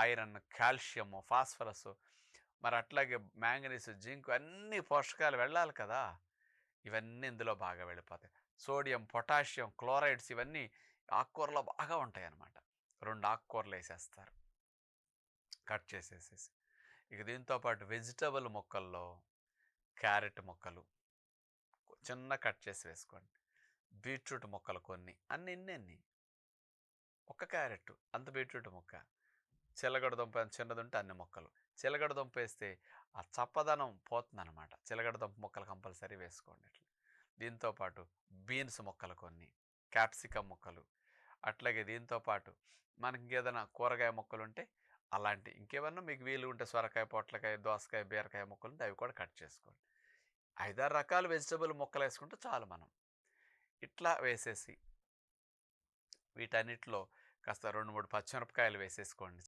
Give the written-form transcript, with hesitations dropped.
Iron, calcium, phosphorus, మరి అట్లాగే manganese, zinc అన్ని పోషకాలు వెళ్ళాలి కదా! ఇవన్నీ ఇందులో బాగా వెళ్ళిపోతాయి. సోడియం, పొటాషియం, క్లోరైడ్స్ ఇవన్నీ ఆకుకూరలో బాగా ఉంటాయన్నమాట. 2 ఆకుకూరలేసేస్తారు కట్ చేసేసేసి. ఇక దీంతో పాటు వెజిటబుల్ మొక్కల్లో క్యారెట్ మొక్కలు చిన్న కట్ చేసి వేసుకోండి. బీట్రూట్ మొక్కలు కొన్ని. అన్ని ఇన్నెన్ని. ఒక్క క్యారెట్, అంత బీట్రూట్ మొక్క. చిలకడ దుంప చిన్నదుంటే అన్ని మొక్కలు. చిలకడ దుంప వేస్తే ఆ చప్పదనం పోతుందనమాట. చిలకడ దుంప మొక్కలు కంపల్సరీ వేసుకోండి ఇట్లా. దీంతో పాటు బీన్స్ మొక్కలు కొన్ని, క్యాప్సికమ్ మొక్కలు, అట్లాగే దీంతో పాటు మనకి ఇంకేదైనా కూరగాయ మొక్కలుంటే అలాంటి ఇంకేమన్నా మీకు వీలు ఉంటే సొరకాయ, పొట్లకాయ, దోసకాయ, బీరకాయ మొక్కలుంటే అవి కూడా కట్ చేసుకోండి. 5, 6 రకాల వెజిటబుల్ మొక్కలేసుకుంటే చాలు మనం. ఇట్లా వేసేసి వీటన్నిటిలో కాస్త 2, 3 పచ్చిమిరపకాయలు వేసేసుకోండి.